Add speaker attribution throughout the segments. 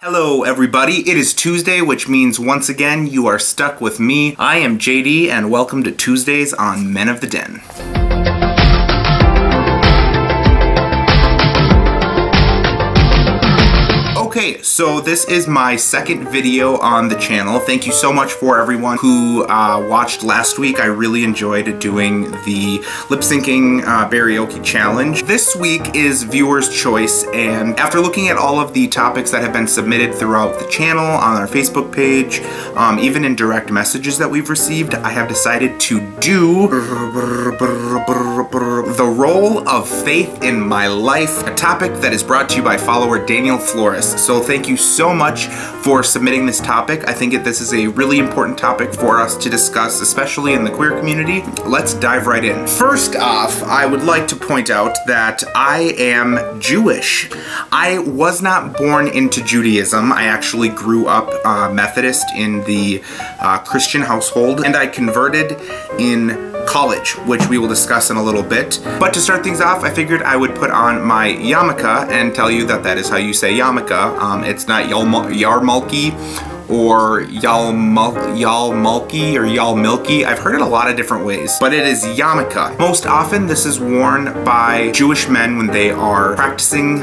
Speaker 1: Hello everybody, it is Tuesday, which means once again you are stuck with me. I am JD and welcome to Tuesdays on Men of the Den. Okay, so this is my second video on the channel. Thank you so much for everyone who watched last week. I really enjoyed doing the lip-syncing karaoke challenge. This week is viewer's choice, and after looking at all of the topics that have been submitted throughout the channel, on our Facebook page, even in direct messages that we've received, I have decided to do the role of faith in my life, a topic that is brought to you by follower Daniel Flores. So thank you so much for submitting this topic. I think this is a really important topic for us to discuss, especially in the queer community. Let's dive right in. First off, I would like to point out that I am Jewish. I was not born into Judaism. I actually grew up Methodist in the Christian household, and I converted in college, which we will discuss in a little bit. But to start things off, I figured I would put on my yarmulke and tell you that is how you say yarmulke. It's not yarmulke or yalmulki or yalmilky. I've heard it a lot of different ways, but it is yarmulke. Most often this is worn by Jewish men when they are practicing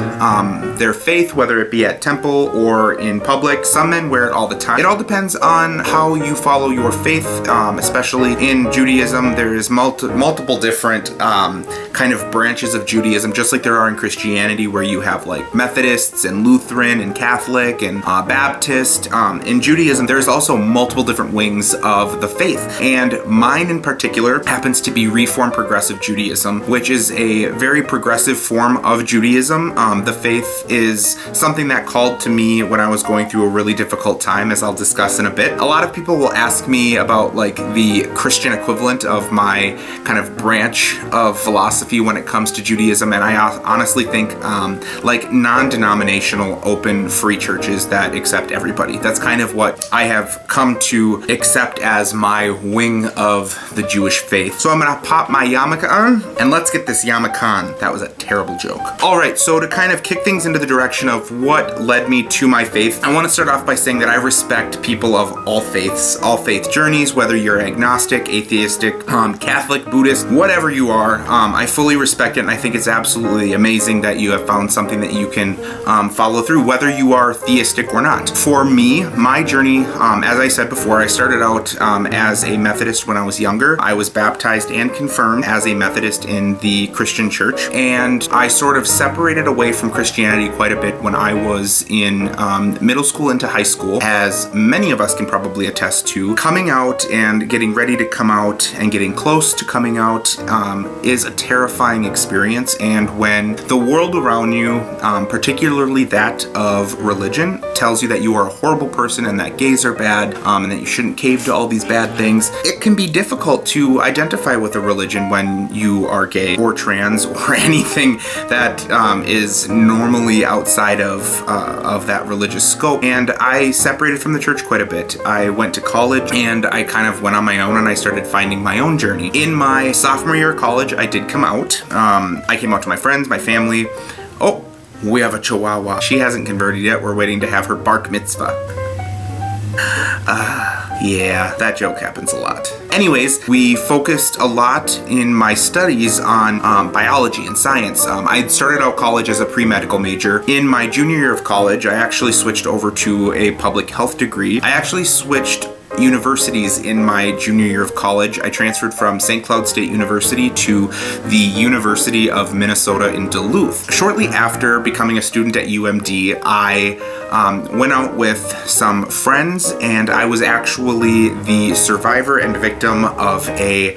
Speaker 1: their faith, whether it be at temple or in public. Some men wear it all the time. It all depends on how you follow your faith, especially in Judaism. There is multiple different kind of branches of Judaism, just like there are in Christianity, where you have like Methodists and Lutheran and Catholic and Baptist. In Judaism, there's also multiple different wings of the faith, and mine in particular happens to be Reformed Progressive Judaism, which is a very progressive form of Judaism. The faith is something that called to me when I was going through a really difficult time, as I'll discuss in a bit. A lot of people will ask me about like the Christian equivalent of my kind of branch of philosophy when it comes to Judaism, and I honestly think like non-denominational open free churches that accept everybody. That's kind of what I have come to accept as my wing of the Jewish faith. So I'm gonna pop my yarmulke on, and let's get this yarmulke on. That was a terrible joke. All right, so to kind of kick things into the direction of what led me to my faith, I want to start off by saying that I respect people of all faiths, all faith journeys, whether you're agnostic, atheistic, Catholic, Buddhist, whatever you are. I fully respect it, and I think it's absolutely amazing that you have found something that you can follow through, whether you are theistic or not. For me, my journey, as I said before, I started out as a Methodist when I was younger. I was baptized and confirmed as a Methodist in the Christian church, and I sort of separated away from Christianity quite a bit when I was in middle school into high school. As many of us can probably attest to, coming out and getting ready to come out and getting close to coming out is a terrifying experience, and when the world around you, particularly that of religion, tells you that you are a horrible person and that gays are bad, and that you shouldn't cave to all these bad things, it can be difficult to identify with a religion when you are gay or trans or anything that is normally outside of that religious scope. And I separated from the church quite a bit. I went to college and I kind of went on my own, and I started finding my own journey. In my sophomore year of college, I did come out. I came out to my friends, my family. Oh, we have a chihuahua. She hasn't converted yet. We're waiting to have her bar mitzvah. Yeah, that joke happens a lot. Anyways, we focused a lot in my studies on biology and science. I started out college as a pre-medical major. In my junior year of college, I actually switched over to a public health degree. I actually switched universities in my junior year of college. I transferred from St. Cloud State University to the University of Minnesota in Duluth. Shortly after becoming a student at UMD, I went out with some friends, and I was actually the survivor and victim of a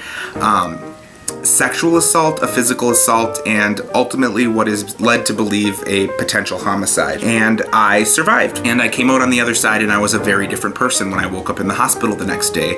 Speaker 1: sexual assault, a physical assault, and ultimately what is led to believe a potential homicide. And I survived, and I came out on the other side, and I was a very different person when I woke up in the hospital the next day.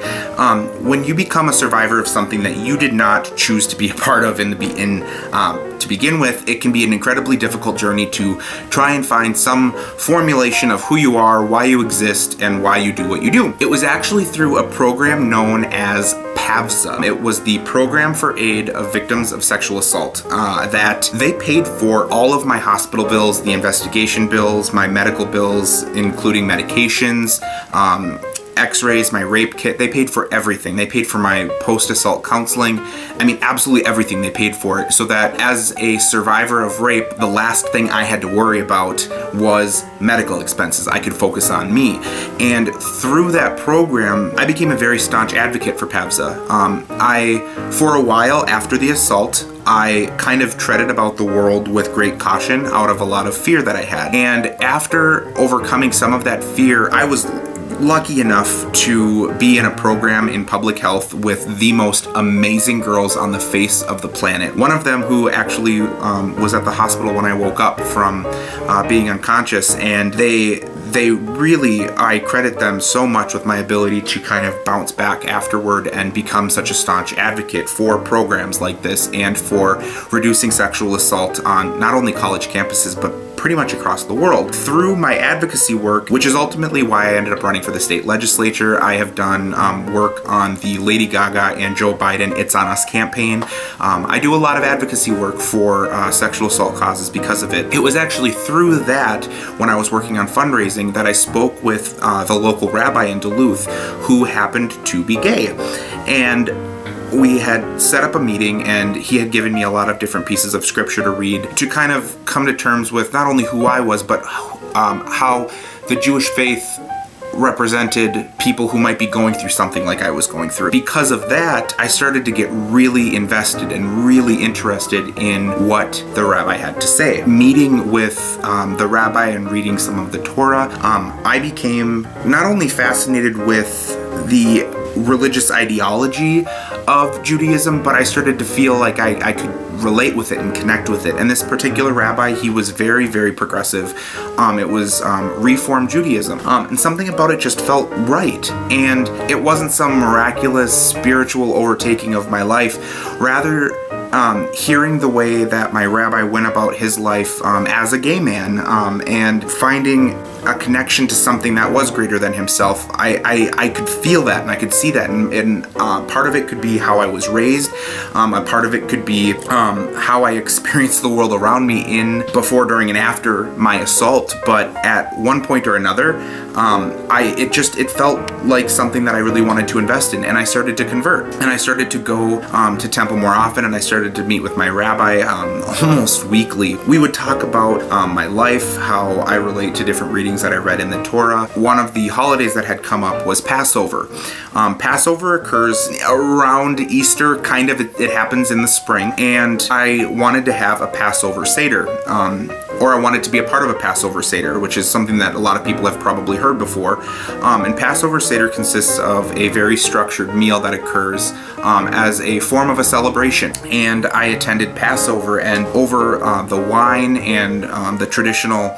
Speaker 1: When you become a survivor of something that you did not choose to be a part of to begin with, it can be an incredibly difficult journey to try and find some formulation of who you are, why you exist, and why you do what you do. It was actually through a program known as PAVSA. It was the Program for Aid of Victims of Sexual Assault, that they paid for all of my hospital bills, the investigation bills, my medical bills, including medications, x-rays, my rape kit. They paid for everything. They paid for my post-assault counseling. I mean, absolutely everything they paid for it, so that as a survivor of rape, the last thing I had to worry about was medical expenses. I could focus on me. And through that program, I became a very staunch advocate for PAVSA. For a while after the assault, I kind of treaded about the world with great caution out of a lot of fear that I had. And after overcoming some of that fear, I was lucky enough to be in a program in public health with the most amazing girls on the face of the planet. One of them who actually was at the hospital when I woke up from being unconscious, and they really, I credit them so much with my ability to kind of bounce back afterward and become such a staunch advocate for programs like this and for reducing sexual assault on not only college campuses but pretty much across the world. Through my advocacy work, which is ultimately why I ended up running for the state legislature, I have done work on the Lady Gaga and Joe Biden It's On Us campaign. I do a lot of advocacy work for sexual assault causes because of it. It was actually through that, when I was working on fundraising, that I spoke with the local rabbi in Duluth who happened to be gay. And we had set up a meeting, and he had given me a lot of different pieces of scripture to read to kind of come to terms with not only who I was, but how the Jewish faith represented people who might be going through something like I was going through. Because of that, I started to get really invested and really interested in what the rabbi had to say. Meeting with the rabbi and reading some of the Torah, I became not only fascinated with the religious ideology of Judaism, but I started to feel like I could relate with it and connect with it. And this particular rabbi, he was very, very progressive. It was Reform Judaism. And something about it just felt right. And it wasn't some miraculous spiritual overtaking of my life. Rather, hearing the way that my rabbi went about his life as a gay man, and finding a connection to something that was greater than himself, I could feel that and I could see that, and part of it could be how I was raised, a part of it could be how I experienced the world around me before, during, and after my assault. But at one point or another, it felt like something that I really wanted to invest in, and I started to convert, and I started to go to temple more often, and I started to meet with my rabbi almost weekly. We would talk about my life, how I relate to different readings that I read in the Torah. One of the holidays that had come up was Passover. Passover occurs around Easter, kind of. It happens in the spring, and I wanted to have a Passover Seder, or I wanted to be a part of a Passover Seder, which is something that a lot of people have probably heard before. And Passover Seder consists of a very structured meal that occurs as a form of a celebration. And I attended Passover, and over the wine and the traditional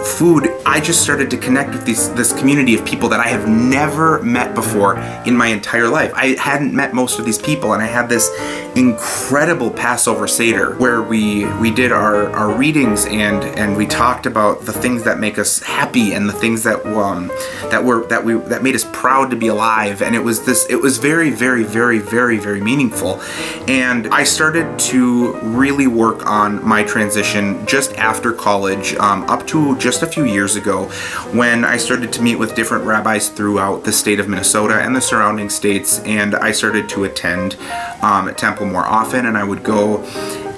Speaker 1: food, I just started to connect with this community of people that I have never met before in my entire life. I hadn't met most of these people, and I had this incredible Passover Seder where we did our readings, and we talked about the things that make us happy and the things that made us proud to be alive. And it was very, very, very, very, very meaningful. And I started to really work on my transition just after college, up to just a few years ago, when I started to meet with different rabbis throughout the state of Minnesota and the surrounding states, and I started to attend temple more often, and I would go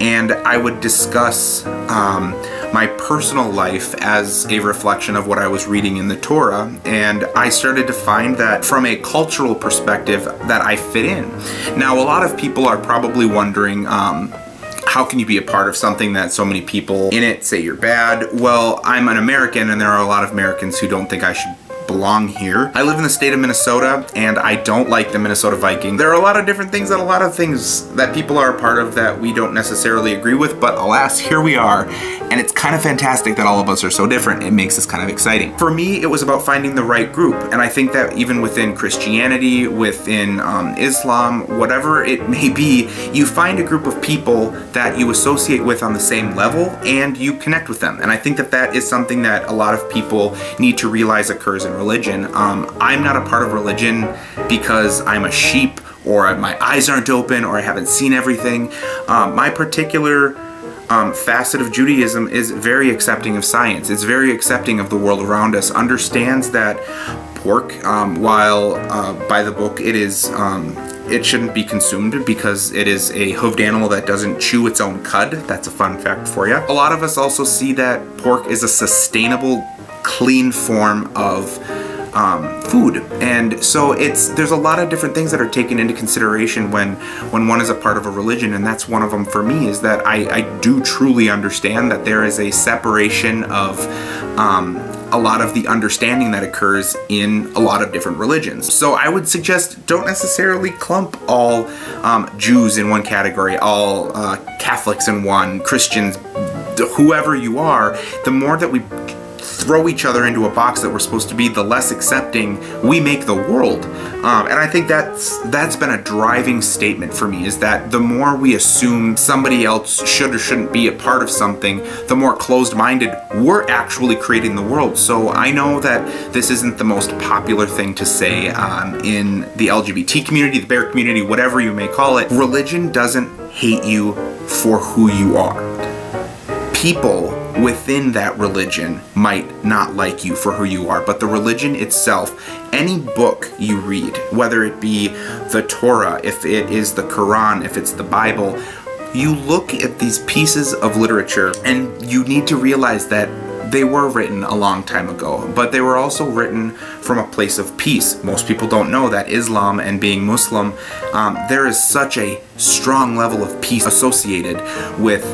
Speaker 1: and I would discuss my personal life as a reflection of what I was reading in the Torah. And I started to find that from a cultural perspective that I fit in. Now, a lot of people are probably wondering, how can you be a part of something that so many people in it say you're bad? Well, I'm an American, and there are a lot of Americans who don't think I should belong here. I live in the state of Minnesota, and I don't like the Minnesota Vikings. There are a lot of different things that people are a part of that we don't necessarily agree with, but alas, here we are, and it's kind of fantastic that all of us are so different. It makes us kind of exciting. For me, it was about finding the right group, and I think that even within Christianity, within Islam, whatever it may be, you find a group of people that you associate with on the same level, and you connect with them. And I think that is something that a lot of people need to realize occurs in religion. I'm not a part of religion because I'm a sheep or my eyes aren't open, or I haven't seen everything. My particular facet of Judaism is very accepting of science. It's very accepting of the world around us, understands that pork, while by the book it shouldn't be consumed because it is a hoofed animal that doesn't chew its own cud. That's a fun fact for you. A lot of us also see that pork is a sustainable, clean form of food, and so there's a lot of different things that are taken into consideration when one is a part of a religion, and that's one of them for me, is that I do truly understand that there is a separation of a lot of the understanding that occurs in a lot of different religions. So I would suggest don't necessarily clump all Jews in one category, all Catholics in one, Christians, whoever you are. The more that we throw each other into a box that we're supposed to be, the less accepting we make the world. And I think that's been a driving statement for me, is that the more we assume somebody else should or shouldn't be a part of something, the more closed-minded we're actually creating the world. So I know that this isn't the most popular thing to say in the LGBT community, the bear community, whatever you may call it. Religion doesn't hate you for who you are. People within that religion might not like you for who you are, but the religion itself, any book you read, whether it be the Torah, if it is the Quran, if it's the Bible, you look at these pieces of literature and you need to realize that they were written a long time ago, but they were also written from a place of peace. Most people don't know that Islam and being Muslim, there is such a strong level of peace associated with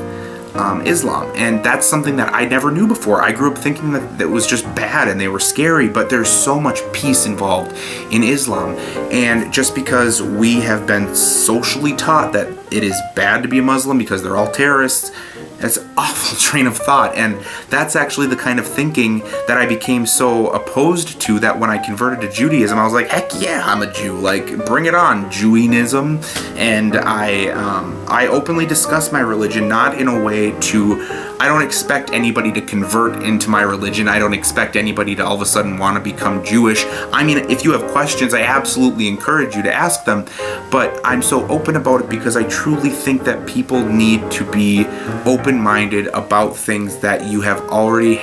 Speaker 1: Islam, and that's something that I never knew before. I grew up thinking that it was just bad and they were scary, but there's so much peace involved in Islam. And just because we have been socially taught that it is bad to be a Muslim because they're all terrorists, that's an awful train of thought, and that's actually the kind of thinking that I became so opposed to, that when I converted to Judaism, I was like, heck yeah, I'm a Jew, like, bring it on, Jewism. And I openly discuss my religion, not in a way I don't expect anybody to convert into my religion. I don't expect anybody to all of a sudden want to become Jewish. I mean, if you have questions, I absolutely encourage you to ask them, but I'm so open about it because I truly think that people need to be open-minded about things that you have already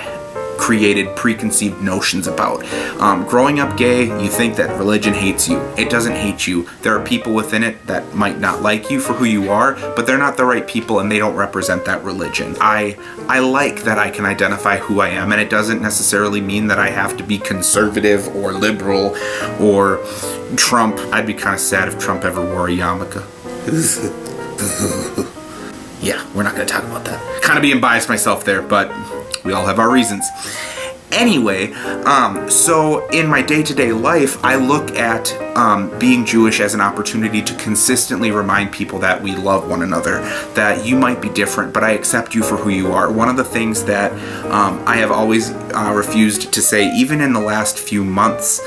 Speaker 1: created preconceived notions about. Growing up gay, you think that religion hates you. It doesn't hate you. There are people within it that might not like you for who you are, but they're not the right people and they don't represent that religion. I like that I can identify who I am, and it doesn't necessarily mean that I have to be conservative or liberal or Trump. I'd be kind of sad if Trump ever wore a yarmulke. Yeah, we're not going to talk about that. Kind of being biased myself there, but we all have our reasons. Anyway, so in my day-to-day life, I look at being Jewish as an opportunity to consistently remind people that we love one another, that you might be different, but I accept you for who you are. One of the things that I have always refused to say, even in the last few months,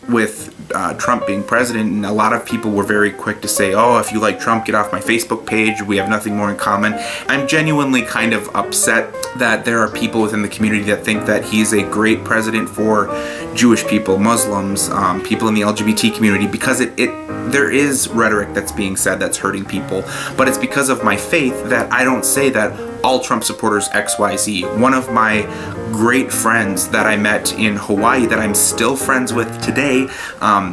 Speaker 1: with Trump being president, and a lot of people were very quick to say, oh, if you like Trump, get off my Facebook page, we have nothing more in common. I'm genuinely kind of upset that there are people within the community that think that he's a great president for Jewish people, Muslims, people in the LGBT community, because there is rhetoric that's being said that's hurting people, but it's because of my faith that I don't say that all Trump supporters XYZ. One of my great friends that I met in Hawaii that I'm still friends with today,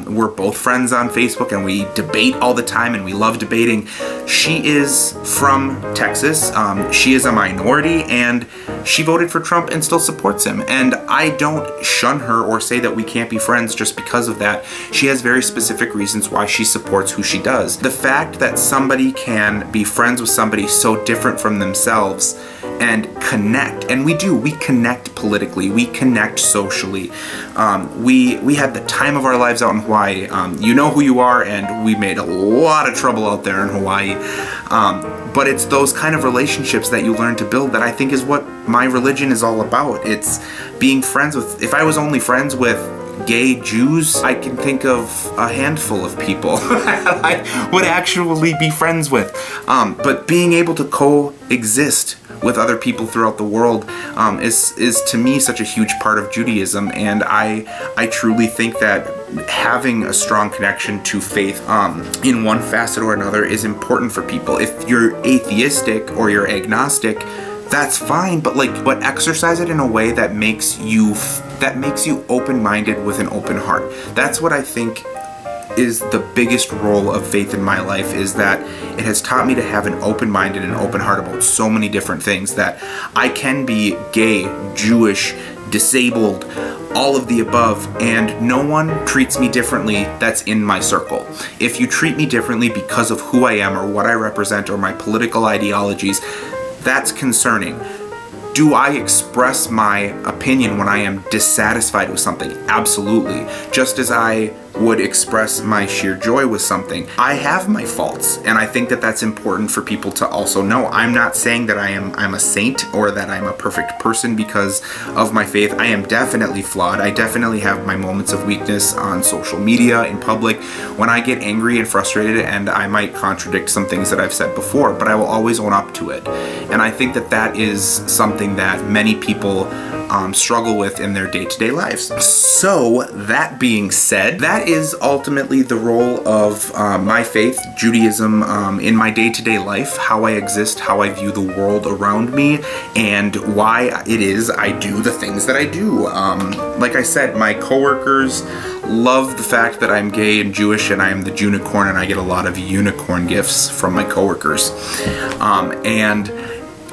Speaker 1: we're both friends on Facebook and we debate all the time and we love debating. She is from Texas. She is a minority and she voted for Trump and still supports him. And I don't shun her or say that we can't be friends just because of that. She has very specific reasons why she supports who she does. The fact that somebody can be friends with somebody so different from themselves and connect, and we connect politically, we connect socially. We had the time of our lives out in Hawaii. You know who you are, and we made a lot of trouble out there in Hawaii. But it's those kind of relationships that you learn to build that I think is what my religion is all about. It's being friends with, if I was only friends with gay Jews, I can think of a handful of people I would actually be friends with. But being able to coexist with other people throughout the world is to me such a huge part of Judaism, and I truly think that having a strong connection to faith in one facet or another is important for people. If you're atheistic or you're agnostic, that's fine, but exercise it in a way that makes you open-minded with an open heart. That's what I think is the biggest role of faith in my life, is that it has taught me to have an open mind and an open heart about so many different things, that I can be gay, Jewish, disabled, all of the above, and no one treats me differently that's in my circle. If you treat me differently because of who I am or what I represent or my political ideologies, that's concerning. Do I express my opinion when I am dissatisfied with something? Absolutely. Just as I would express my sheer joy with something. I have my faults, and I think that that's important for people to also know. I'm not saying that I'm a saint or that I'm a perfect person because of my faith. I am definitely flawed. I definitely have my moments of weakness on social media, in public, when I get angry and frustrated, and I might contradict some things that I've said before, but I will always own up to it. And I think that that is something that many people struggle with in their day-to-day lives. So, that being said, that is ultimately the role of my faith, Judaism, in my day-to-day life, how I exist, how I view the world around me, and why it is I do the things that I do. Like I said, my coworkers love the fact that I'm gay and Jewish and I am the Junicorn, and I get a lot of unicorn gifts from my coworkers. And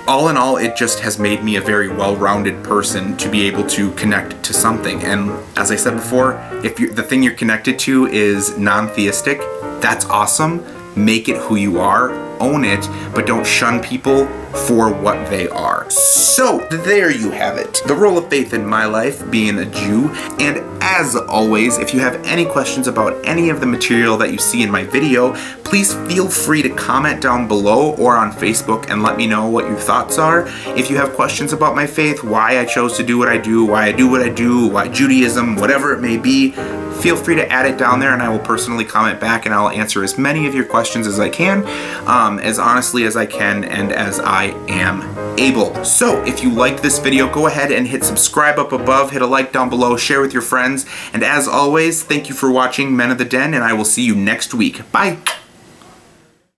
Speaker 1: all in all, it just has made me a very well-rounded person to be able to connect to something. And as I said before, if the thing you're connected to is non-theistic, that's awesome. Make it who you are, own it, but don't shun people for what they are. So, there you have it. The role of faith in my life, being a Jew. And as always, if you have any questions about any of the material that you see in my video, please feel free to comment down below or on Facebook and let me know what your thoughts are. If you have questions about my faith, why I chose to do what I do, why I do what I do, why Judaism, whatever it may be, feel free to add it down there and I will personally comment back, and I'll answer as many of your questions as I can, as honestly as I can and as I am able. So if you like this video, go ahead and hit subscribe up above, hit a like down below, share with your friends, and as always, thank you for watching Men of the Den, and I will see you next week. Bye!